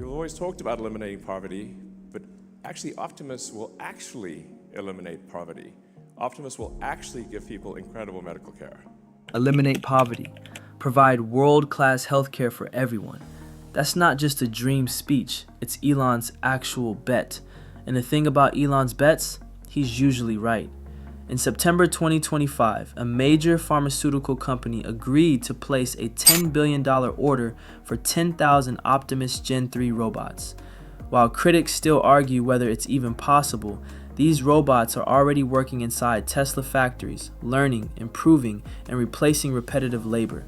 We've always talked about eliminating poverty, but actually Optimus will actually eliminate poverty. Optimus will actually give people incredible medical care. Eliminate poverty. Provide world-class healthcare for everyone. That's not just a dream speech, it's Elon's actual bet. And the thing about Elon's bets, he's usually right. In September 2025, a major pharmaceutical company agreed to place a $10 billion order for 10,000 Optimus Gen 3 robots. While critics still argue whether it's even possible, these robots are already working inside Tesla factories, learning, improving, and replacing repetitive labor.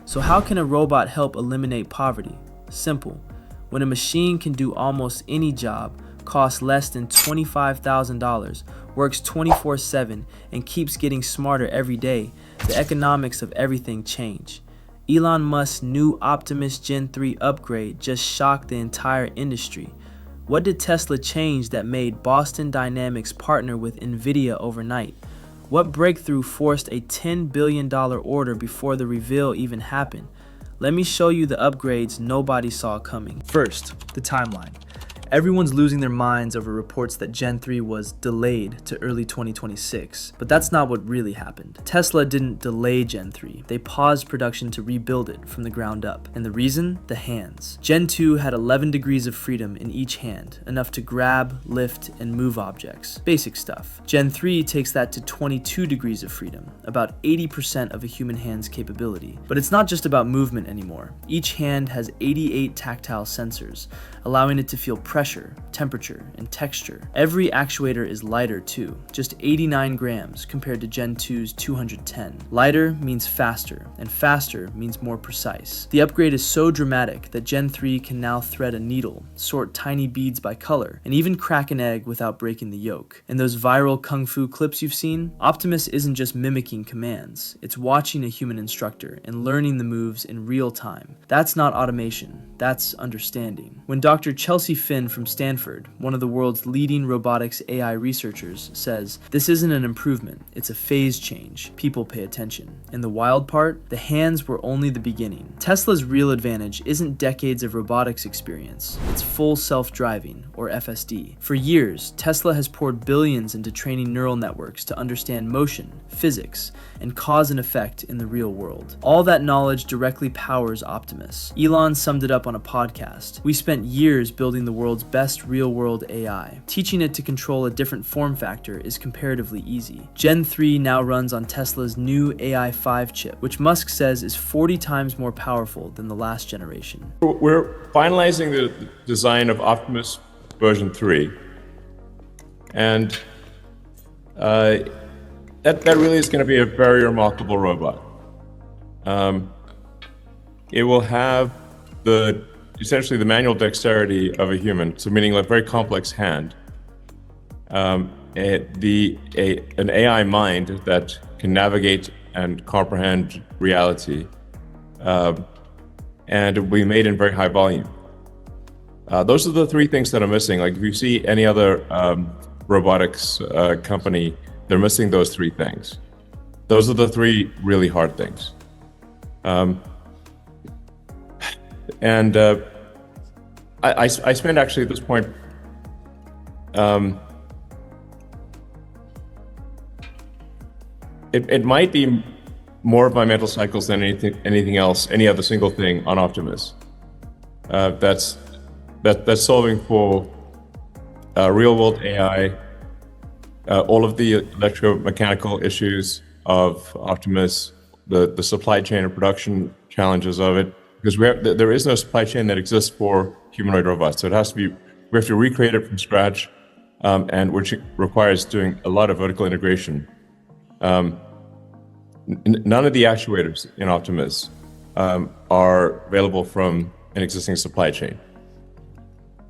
So how can a robot help eliminate poverty? Simple. When a machine can do almost any job, costs less than $25,000, works 24/7, and keeps getting smarter every day, the economics of everything change. Elon Musk's new Optimus Gen 3 upgrade just shocked the entire industry. What did Tesla change that made Boston Dynamics partner with NVIDIA overnight? What breakthrough forced a $10 billion order before the reveal even happened? Let me show you the upgrades nobody saw coming. First, the timeline. Everyone's losing their minds over reports that Gen 3 was delayed to early 2026, but that's not what really happened. Tesla didn't delay Gen 3, they paused production to rebuild it from the ground up. And the reason? The hands. Gen 2 had 11 degrees of freedom in each hand, enough to grab, lift, and move objects. Basic stuff. Gen 3 takes that to 22 degrees of freedom, about 80% of a human hand's capability. But it's not just about movement anymore. Each hand has 88 tactile sensors, allowing it to feel pressure, temperature, and texture. Every actuator is lighter too, just 89 grams compared to Gen 2's 210. Lighter means faster, and faster means more precise. The upgrade is so dramatic that Gen 3 can now thread a needle, sort tiny beads by color, and even crack an egg without breaking the yolk. In those viral kung fu clips you've seen, Optimus isn't just mimicking commands, it's watching a human instructor and learning the moves in real time. That's not automation, that's understanding. When Dr. Chelsea Finn from Stanford, one of the world's leading robotics AI researchers, says, "This isn't an improvement, it's a phase change. People pay attention." And the wild part? The hands were only the beginning. Tesla's real advantage isn't decades of robotics experience, it's full self-driving, or FSD. For years, Tesla has poured billions into training neural networks to understand motion, physics, and cause and effect in the real world. All that knowledge directly powers Optimus. Elon summed it up on a podcast. "We spent years building the world's best real-world AI. Teaching it to control a different form factor is comparatively easy." Gen 3 now runs on Tesla's new AI 5 chip, which Musk says is 40 times more powerful than the last generation. We're finalizing the design of Optimus version 3, and that really is going to be a very remarkable robot. It will have essentially the manual dexterity of a human, so meaning a very complex hand. An AI mind that can navigate and comprehend reality, and it will be made in very high volume. Those are the three things that are missing. Like if you see any other robotics company, they're missing those three things. Those are the three really hard things. I spend actually at this point it might be more of my mental cycles than anything else, any other single thing on Optimus. That's solving for real world AI, all of the electromechanical issues of Optimus, the supply chain and production challenges of it. Because there is no supply chain that exists for humanoid robots, so we have to recreate it from scratch, and which requires doing a lot of vertical integration. None of the actuators in Optimus are available from an existing supply chain.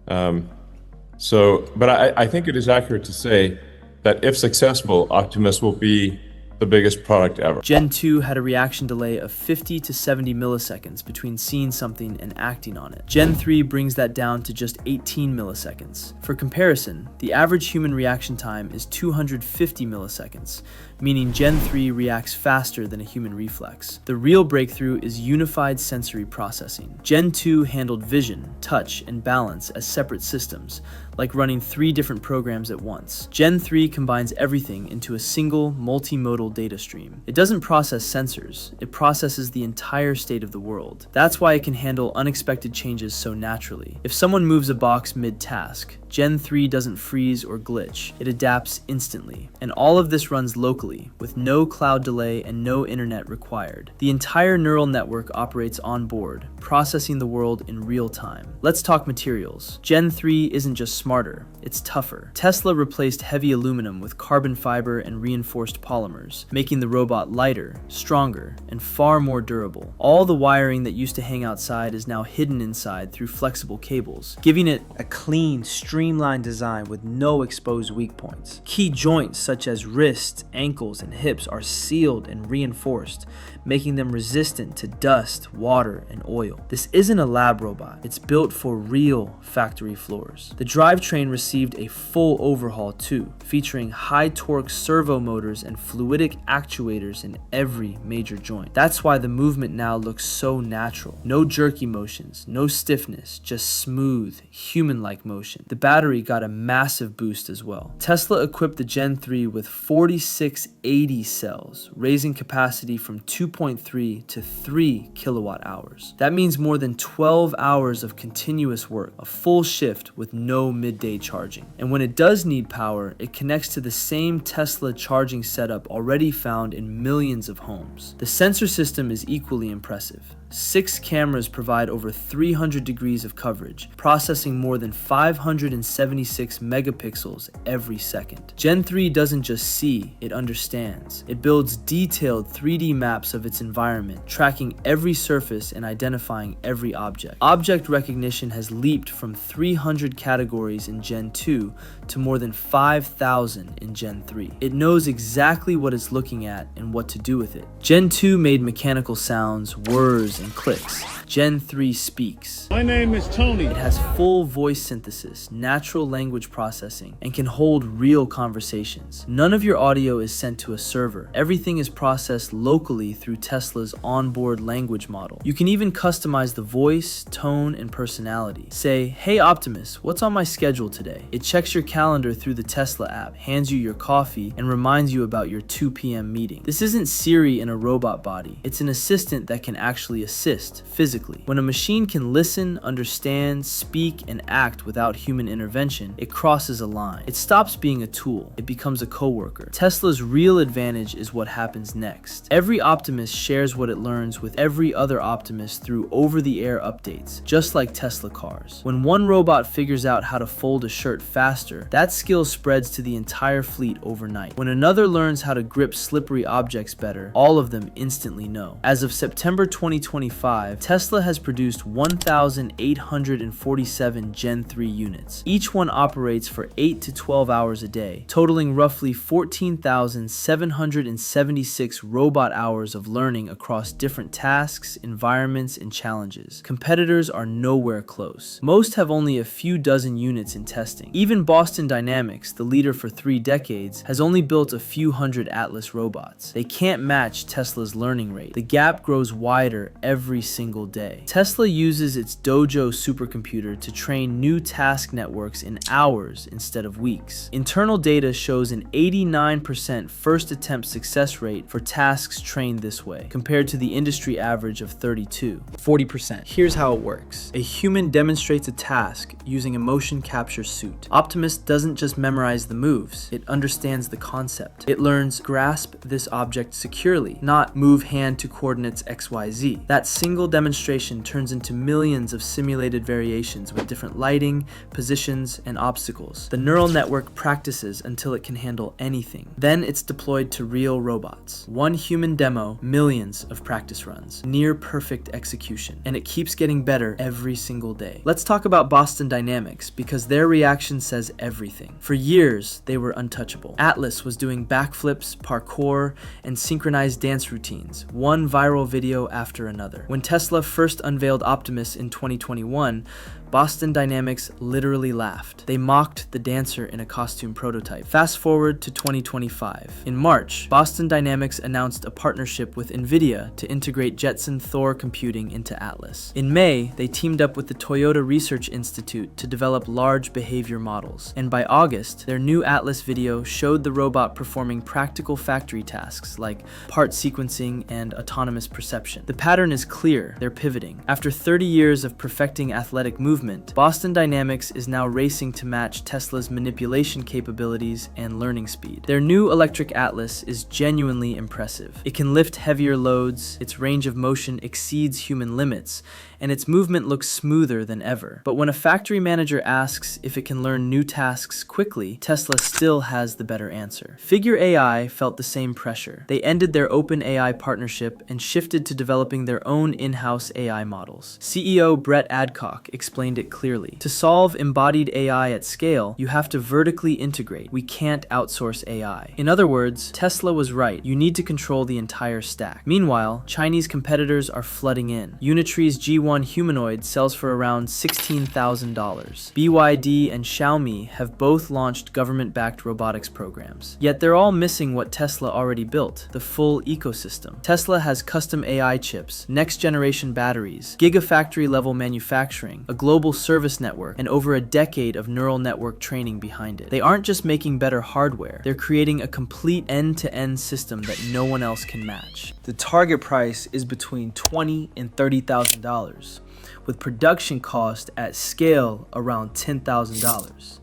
But I think it is accurate to say that if successful, Optimus will be the biggest product ever. Gen 2 had a reaction delay of 50 to 70 milliseconds between seeing something and acting on it. Gen 3 brings that down to just 18 milliseconds. For comparison, the average human reaction time is 250 milliseconds, meaning Gen 3 reacts faster than a human reflex. The real breakthrough is unified sensory processing. Gen 2 handled vision, touch, and balance as separate systems, like running 3 different programs at once. Gen 3 combines everything into a single multimodal data stream. It doesn't process sensors, it processes the entire state of the world. That's why it can handle unexpected changes so naturally. If someone moves a box mid-task, Gen 3 doesn't freeze or glitch. It adapts instantly. And all of this runs locally, with no cloud delay and no internet required. The entire neural network operates on board, processing the world in real time. Let's talk materials. Gen 3 isn't just smarter, it's tougher. Tesla replaced heavy aluminum with carbon fiber and reinforced polymers, making the robot lighter, stronger, and far more durable. All the wiring that used to hang outside is now hidden inside through flexible cables, giving it a clean, streamlined design with no exposed weak points. Key joints such as wrists, ankles, and hips are sealed and reinforced, making them resistant to dust, water, and oil. This isn't a lab robot, it's built for real factory floors. The drivetrain received a full overhaul too, featuring high-torque servo motors and fluidic actuators in every major joint. That's why the movement now looks so natural. No jerky motions, no stiffness, just smooth, human-like motion. The battery got a massive boost as well. Tesla equipped the Gen 3 with 4680 cells, raising capacity from 2.3 to 3 kilowatt hours. That means more than 12 hours of continuous work, a full shift with no midday charging. And when it does need power, it connects to the same Tesla charging setup already found in millions of homes. The sensor system is equally impressive. 6 cameras provide over 300 degrees of coverage, processing more than 576 megapixels every second. Gen 3 doesn't just see, it understands. It builds detailed 3D maps of its environment, tracking every surface and identifying every object. Object recognition has leaped from 300 categories in Gen 2 to more than 5,000 in Gen 3. It knows exactly what it's looking at and what to do with it. Gen 2 made mechanical sounds, whirs, and clicks. Gen 3 speaks. My name is Tony. It has full voice synthesis, natural language processing, and can hold real conversations. None of your audio is sent to a server. Everything is processed locally through Tesla's onboard language model. You can even customize the voice, tone, and personality. Say, "Hey Optimus, what's on my schedule today?" It checks your calendar through the Tesla app, hands you your coffee, and reminds you about your 2 p.m. meeting. This isn't Siri in a robot body. It's an assistant that can actually assist physically. When a machine can listen, understand, speak, and act without human intervention, it crosses a line. It stops being a tool. It becomes a coworker. Tesla's real advantage is what happens next. Every Optimus shares what it learns with every other Optimus through over-the-air updates, just like Tesla cars. When one robot figures out how to fold a shirt faster, that skill spreads to the entire fleet overnight. When another learns how to grip slippery objects better, all of them instantly know. As of September 2025, Tesla has produced 1,847 Gen 3 units. Each one operates for 8 to 12 hours a day, totaling roughly 14,776 robot hours of learning across different tasks, environments, and challenges. Competitors are nowhere close. Most have only a few dozen units in testing. Even Boston Dynamics, the leader for 3 decades, has only built a few hundred Atlas robots. They can't match Tesla's learning rate. The gap grows wider every single day. Tesla uses its Dojo supercomputer to train new task networks in hours instead of weeks. Internal data shows an 89% first attempt success rate for tasks trained this way, compared to the industry average of 40%. Here's how it works. A human demonstrates a task using a motion capture suit. Optimus doesn't just memorize the moves, it understands the concept. It learns grasp this object securely, not move hand to coordinates XYZ. That single demonstration turns into millions of simulated variations with different lighting, positions, and obstacles. The neural network practices until it can handle anything. Then it's deployed to real robots. One human demo, millions of practice runs. Near perfect execution. And it keeps getting better every single day. Let's talk about Boston Dynamics, because their reaction says everything. For years, they were untouchable. Atlas was doing backflips, parkour, and synchronized dance routines, one viral video after another. When Tesla first unveiled Optimus in 2021, Boston Dynamics literally laughed. They mocked the dancer in a costume prototype. Fast forward to 2025. In March, Boston Dynamics announced a partnership with NVIDIA to integrate Jetson Thor computing into Atlas. In May, they teamed up with the Toyota Research Institute to develop large behavior models. And by August, their new Atlas video showed the robot performing practical factory tasks like part sequencing and autonomous perception. The pattern is clear, they're pivoting. After 30 years of perfecting athletic movement, Boston Dynamics is now racing to match Tesla's manipulation capabilities and learning speed. Their new electric Atlas is genuinely impressive. It can lift heavier loads, its range of motion exceeds human limits, and its movement looks smoother than ever. But when a factory manager asks if it can learn new tasks quickly, Tesla still has the better answer. Figure AI felt the same pressure. They ended their OpenAI partnership and shifted to developing their own in-house AI models. CEO Brett Adcock explained it clearly. To solve embodied AI at scale, you have to vertically integrate. We can't outsource AI. In other words, Tesla was right. You need to control the entire stack. Meanwhile, Chinese competitors are flooding in. Unitree's G1 humanoid sells for around $16,000. BYD and Xiaomi have both launched government-backed robotics programs. Yet they're all missing what Tesla already built, the full ecosystem. Tesla has custom AI chips, next-generation batteries, gigafactory-level manufacturing, a global service network, and over a decade of neural network training behind it. They aren't just making better hardware, they're creating a complete end-to-end system that no one else can match. The target price is between $20,000 and $30,000, with production cost at scale around $10,000.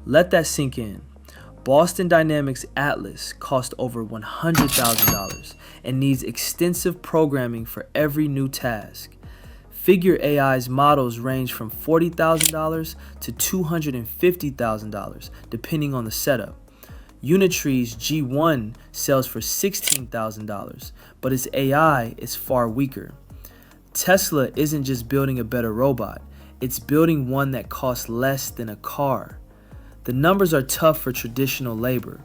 Let that sink in. Boston Dynamics Atlas cost over $100,000 and needs extensive programming for every new task. Figure AI's models range from $40,000 to $250,000, depending on the setup. Unitree's G1 sells for $16,000, but its AI is far weaker. Tesla isn't just building a better robot, it's building one that costs less than a car. The numbers are tough for traditional labor.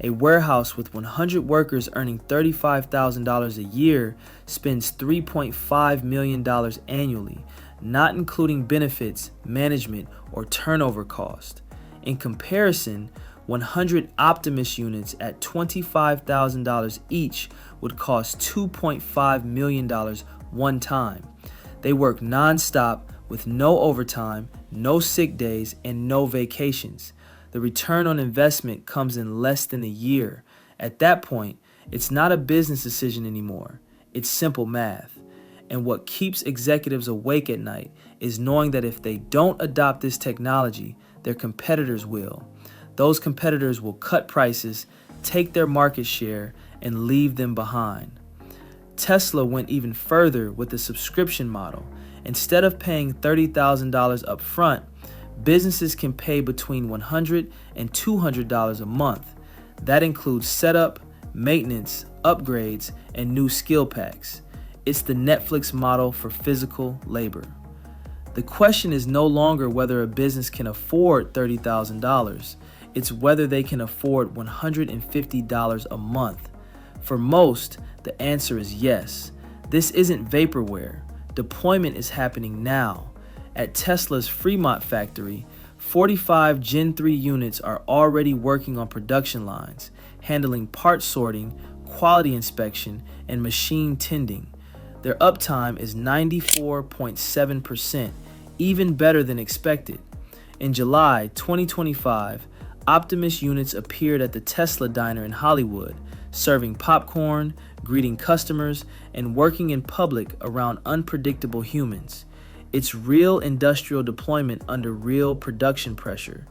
A warehouse with 100 workers earning $35,000 a year spends $3.5 million annually, not including benefits, management, or turnover cost. In comparison, 100 Optimus units at $25,000 each would cost $2.5 million one time. They work non-stop with no overtime, no sick days, and no vacations. The return on investment comes in less than a year. At that point, it's not a business decision anymore. It's simple math. And what keeps executives awake at night is knowing that if they don't adopt this technology, their competitors will. Those competitors will cut prices, take their market share, and leave them behind. Tesla went even further with the subscription model. Instead of paying $30,000 up front, businesses can pay between $100 and $200 a month. That includes setup, maintenance, upgrades, and new skill packs. It's the Netflix model for physical labor. The question is no longer whether a business can afford $30,000. It's whether they can afford $150 a month. For most, the answer is yes. This isn't vaporware. Deployment is happening now. At Tesla's Fremont factory, 45 Gen 3 units are already working on production lines, handling part sorting, quality inspection, and machine tending. Their uptime is 94.7%, even better than expected. In July 2025, Optimus units appeared at the Tesla diner in Hollywood, serving popcorn, greeting customers, and working in public around unpredictable humans. It's real industrial deployment under real production pressure.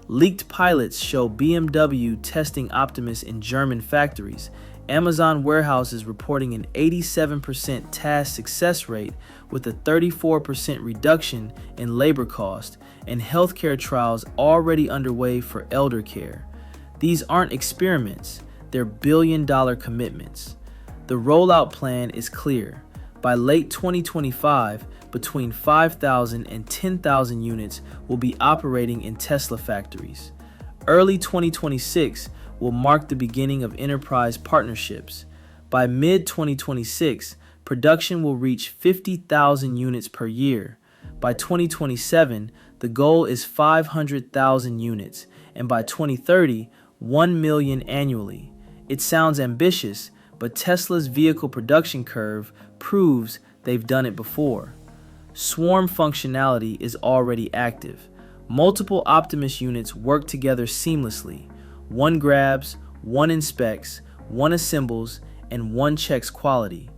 Leaked pilots show BMW testing Optimus in German factories, Amazon Warehouse is reporting an 87% task success rate with a 34% reduction in labor cost, and healthcare trials already underway for elder care. These aren't experiments, they're billion-dollar commitments. The rollout plan is clear. By late 2025, between 5,000 and 10,000 units will be operating in Tesla factories. Early 2026 will mark the beginning of enterprise partnerships. By mid-2026, production will reach 50,000 units per year. By 2027, the goal is 500,000 units, and by 2030, 1 million annually. It sounds ambitious, but Tesla's vehicle production curve proves they've done it before. Swarm functionality is already active. Multiple Optimus units work together seamlessly. One grabs, one inspects, one assembles, and one checks quality.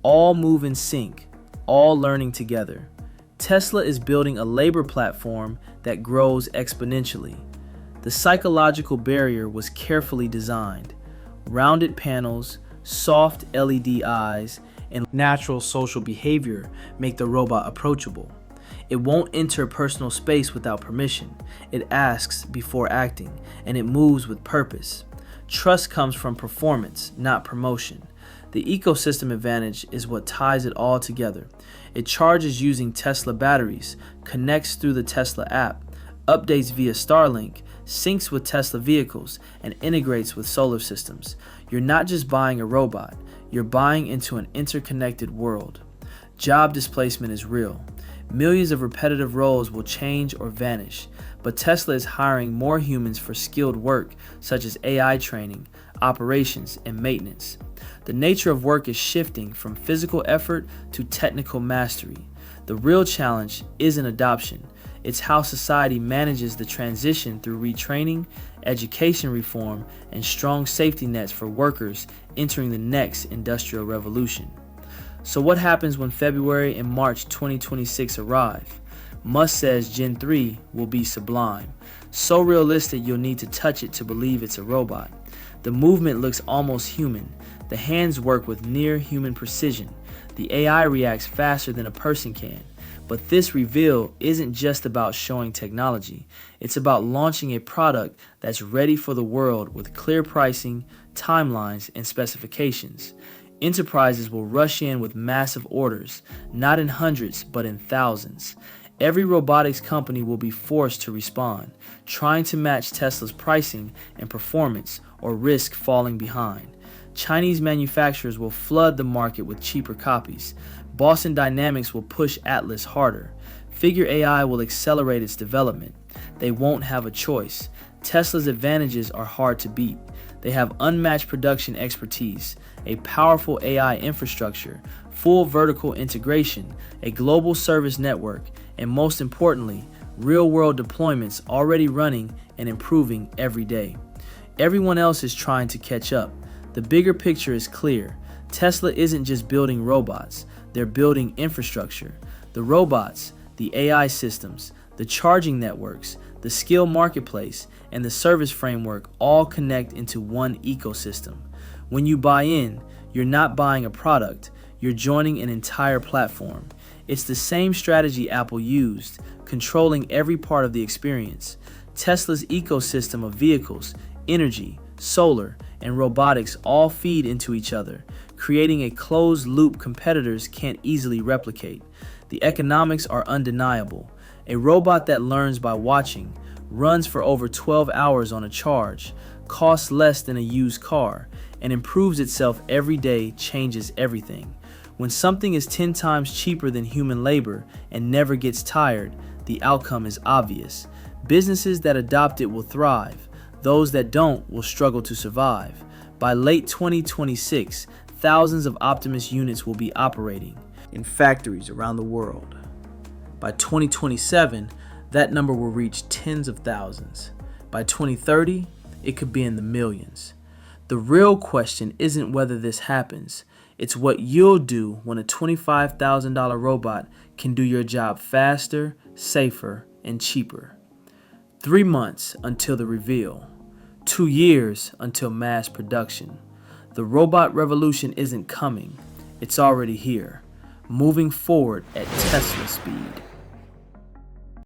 All move in sync, all learning together. Tesla is building a labor platform that grows exponentially. The psychological barrier was carefully designed. Rounded panels, soft LED eyes, and natural social behavior make the robot approachable. It won't enter personal space without permission. It asks before acting, and it moves with purpose. Trust comes from performance, not promotion. The ecosystem advantage is what ties it all together. It charges using Tesla batteries, connects through the Tesla app, updates via Starlink, syncs with Tesla vehicles, and integrates with solar systems. You're not just buying a robot, you're buying into an interconnected world. Job displacement is real. Millions of repetitive roles will change or vanish, but Tesla is hiring more humans for skilled work such as AI training, operations, and maintenance. The nature of work is shifting from physical effort to technical mastery. The real challenge isn't adoption, it's how society manages the transition through retraining, education reform, and strong safety nets for workers entering the next industrial revolution. So what happens when February and March 2026 arrive? Musk says Gen 3 will be sublime. So realistic you'll need to touch it to believe it's a robot. The movement looks almost human. The hands work with near human precision. The AI reacts faster than a person can. But this reveal isn't just about showing technology. It's about launching a product that's ready for the world with clear pricing, timelines, and specifications. Enterprises will rush in with massive orders, not in hundreds, but in thousands. Every robotics company will be forced to respond, trying to match Tesla's pricing and performance or risk falling behind. Chinese manufacturers will flood the market with cheaper copies. Boston Dynamics will push Atlas harder. Figure AI will accelerate its development. They won't have a choice. Tesla's advantages are hard to beat. They have unmatched production expertise, a powerful AI infrastructure, full vertical integration, a global service network, and most importantly, real-world deployments already running and improving every day. Everyone else is trying to catch up. The bigger picture is clear. Tesla isn't just building robots, they're building infrastructure. The robots, the AI systems, the charging networks, the skill marketplace, and the service framework all connect into one ecosystem. When you buy in, you're not buying a product, you're joining an entire platform. It's the same strategy Apple used, controlling every part of the experience. Tesla's ecosystem of vehicles, energy, solar, and robotics all feed into each other, creating a closed-loop competitors can't easily replicate. The economics are undeniable. A robot that learns by watching, runs for over 12 hours on a charge, costs less than a used car, and improves itself every day changes everything. When something is 10 times cheaper than human labor and never gets tired, the outcome is obvious. Businesses that adopt it will thrive. Those that don't will struggle to survive. By late 2026, thousands of Optimus units will be operating in factories around the world. By 2027, that number will reach tens of thousands. By 2030, it could be in the millions. The real question isn't whether this happens, it's what you'll do when a $25,000 robot can do your job faster, safer, and cheaper. 3 months until the reveal. 2 years until mass production. The robot revolution isn't coming, it's already here, moving forward at Tesla speed.